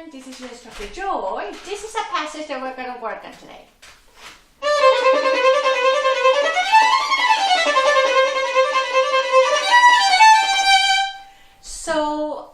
everyone, this is your instructor Joy. This is a passage that we're going to work on today. So,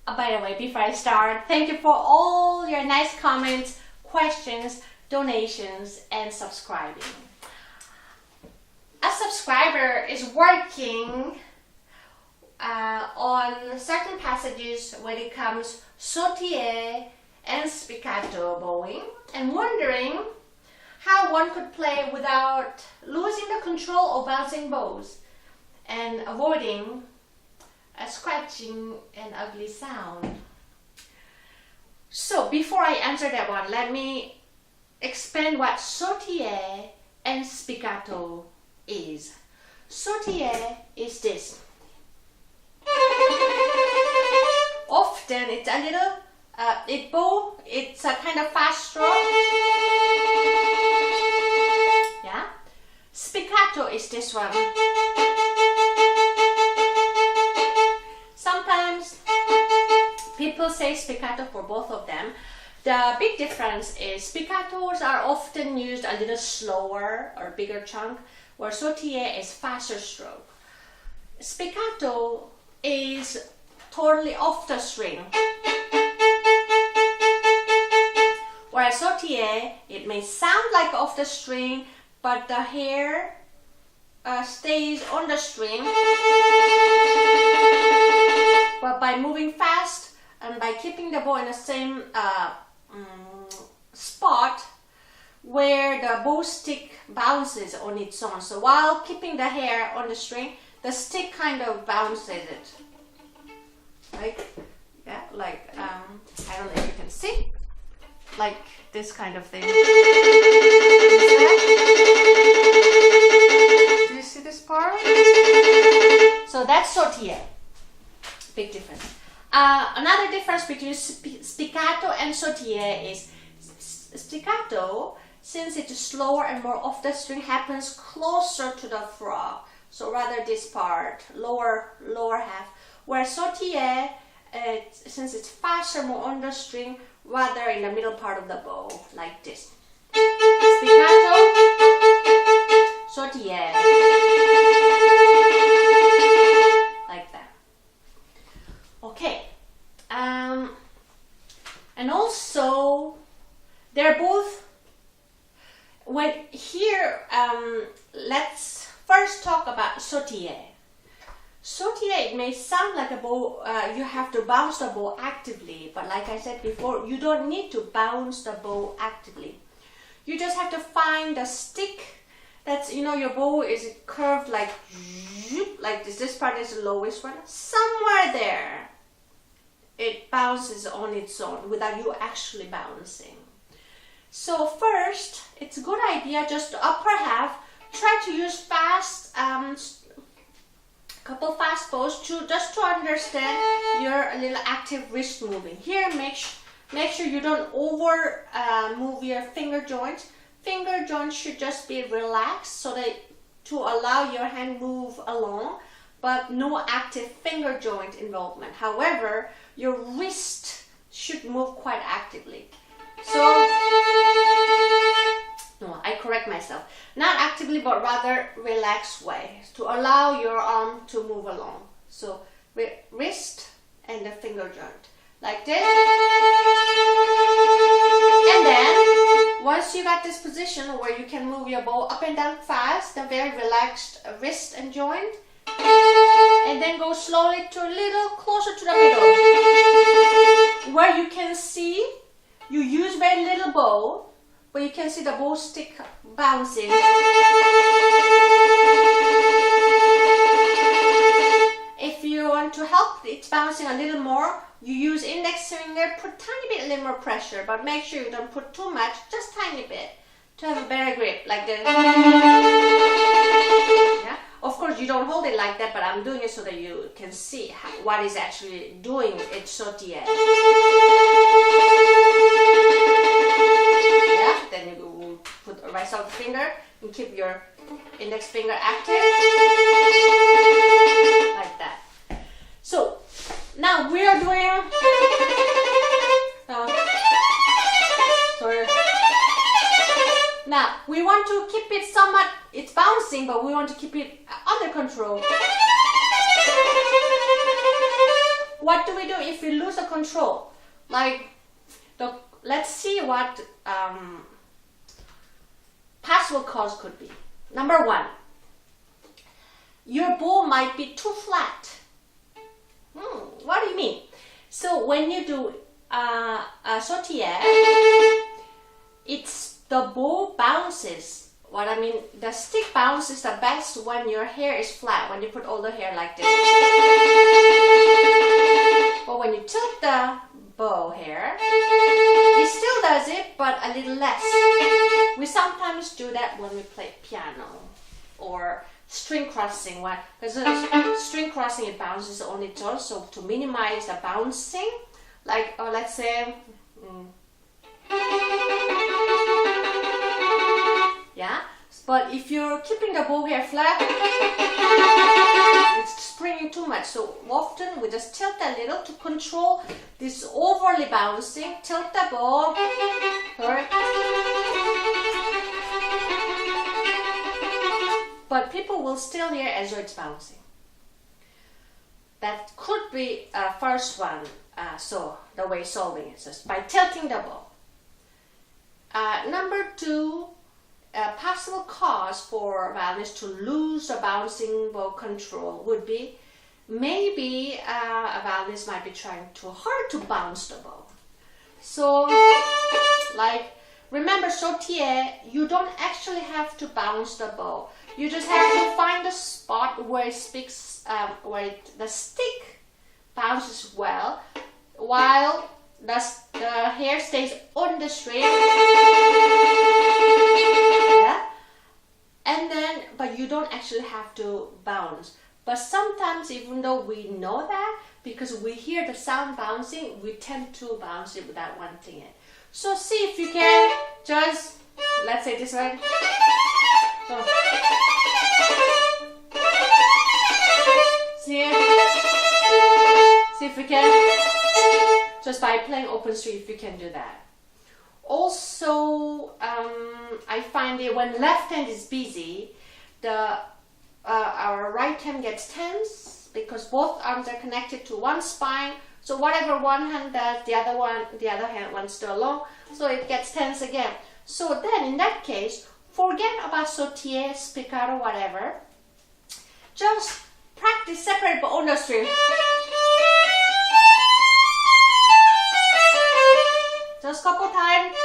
by the way, before I start, thank you for all your nice comments, questions, donations, and subscribing. A subscriber is working on certain passages when it comes Sautille and spiccato bowing and wondering how one could play without losing the control of bouncing bows and avoiding a scratching and ugly sound. So before I answer that one, let me explain what Sautille and spiccato is. Sautille is this. Often it's a little it's a kind of fast stroke. Yeah. Spiccato is this one. Sometimes people say spiccato for both of them. The big difference is spiccatos are often used a little slower or bigger chunk, where Sautille is faster stroke. Spiccato is totally off the string, whereas Sautille, it may sound like off the string, but the hair stays on the string. But by moving fast and by keeping the bow in the same spot where the bow stick bounces on its own. So while keeping the hair on the string, the stick kind of bounces it. Like, yeah, like, I don't know if you can see, like this kind of thing. Do you see this part? So that's Sautille. Big difference. Another difference between spiccato and Sautille is spiccato, since it's slower and more off the string, happens closer to the frog. So rather this part, lower half. Where Sautille, since it's faster, more on the string, rather in the middle part of the bow, like this. Spiccato, Sautille, like that. Okay, and also they're both. Let's first talk about Sautille. Sautille, it may sound like a bow, you have to bounce the bow actively, but like I said before, you don't need to bounce the bow actively. You just have to find the stick that's, your bow is curved like this. This part is the lowest one. Somewhere there, it bounces on its own without you actually bouncing. So first, it's a good idea just to upper half, try to use fast, couple fast bows just to understand your little active wrist moving. Here, make sure you don't over move your finger joints. Finger joints should just be relaxed so that to allow your hand move along, but no active finger joint involvement. However, your wrist should move quite actively. So, no, I correct myself. Not actively, but rather relaxed way to allow your arm to move along. So, wrist and the finger joint, like this. And then, once you got this position where you can move your bow up and down fast, a very relaxed wrist and joint, and then go slowly to a little closer to the middle, where you can see, you use very little bow, but you can see the bow stick bouncing. If you want to help it bouncing a little more, you use index finger, put tiny bit, a little more pressure, but make sure you don't put too much, just tiny bit, to have a better grip, like this. Yeah? Of course, you don't hold it like that, but I'm doing it so that you can see what is actually doing its Sautille. Yeah, then you put a right out finger and keep your index finger active, like that. So now we are doing Now, we want to keep it somewhat, it's bouncing, but we want to keep it under control. What do we do if we lose the control? Like, let's see what possible cause could be. Number one, your bow might be too flat. What do you mean? So when you do a sautille, the bow bounces. What I mean, the stick bounces the best when your hair is flat, when you put all the hair like this. But when you tilt the bow hair, it still does it, but a little less. We sometimes do that when we play piano or string crossing, because string crossing, it bounces only tone, so to minimize the bouncing, like let's say yeah, but if you're keeping the bow hair flat, it's springing too much, so often we just tilt a little to control this overly bouncing. Tilt the bow, correct? But people will still hear as though it's bouncing. That could be first one, so the way solving it is by tilting the bow. Number two, a possible cause for violinists to lose the bouncing bow control would be maybe a violinist might be trying too hard to bounce the bow. So, like, remember sautille, you don't actually have to bounce the bow. You just have to find the spot where the stick bounces well, while the hair stays on the string. Yeah? And then, but you don't actually have to bounce. But sometimes, even though we know that, because we hear the sound bouncing, we tend to bounce it without wanting it. So see if you can just, let's say this way. So, see if you can, just by playing open string, if you can do that. Also, I find that when left hand is busy, our right hand gets tense because both arms are connected to one spine. So whatever one hand does, the other hand wants to along, so it gets tense again. So then, in that case, forget about sautille, spiccato, whatever. Just practice separate but on the string. Just couple times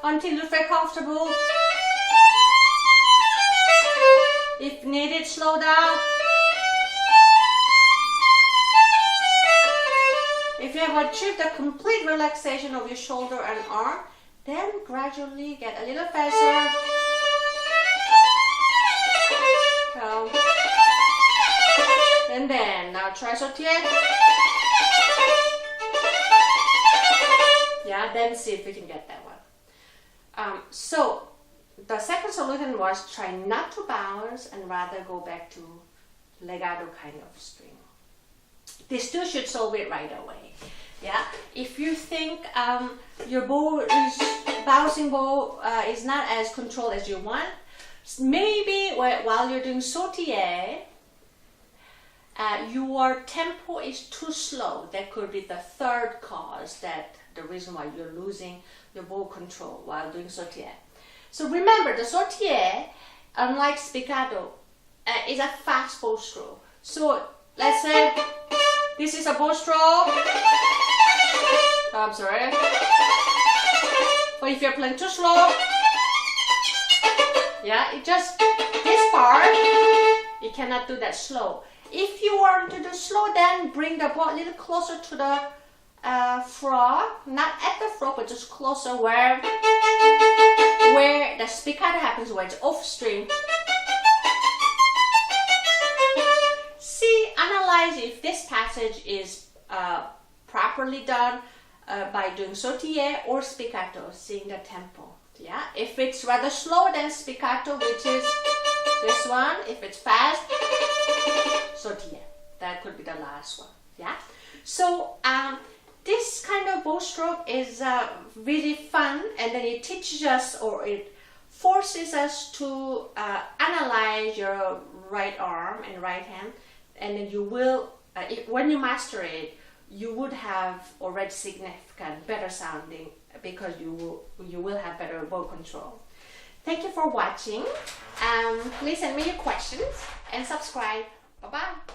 until you feel comfortable. If needed, slow down. If you have achieved a complete relaxation of your shoulder and arm, then gradually get a little faster. Come. And then, now try sautille. Yeah, then see if we can get that one. So, the second solution was try not to bounce and rather go back to legato kind of string. These two should solve it right away. Yeah, if you think your bow is bouncing bow is not as controlled as you want, maybe while you're doing sautille, your tempo is too slow. That could be the third cause, that the reason why you're losing your bow control while doing sautille. So remember, the sautille, unlike spiccato, is a fast bow stroke. So let's say this is a bow stroke. I'm sorry. But if you're playing too slow, yeah, it just, this part, you cannot do that slow. If you want to do slow, then bring the bow a little closer to the frog, not at the frog, but just closer where the spiccato happens, where it's off string. See, analyze if this passage is properly done by doing sautille or spiccato, seeing the tempo. Yeah, if it's rather slow, then spiccato, which is this one. If it's fast, sautille. That could be the last one. Yeah. So this kind of bow stroke is really fun, and then it teaches us, or it forces us to analyze your right arm and right hand, and then you will, when you master it, you would have already significant better sounding, because you will have better bow control. Thank you for watching. Please send me your questions and subscribe. Bye bye.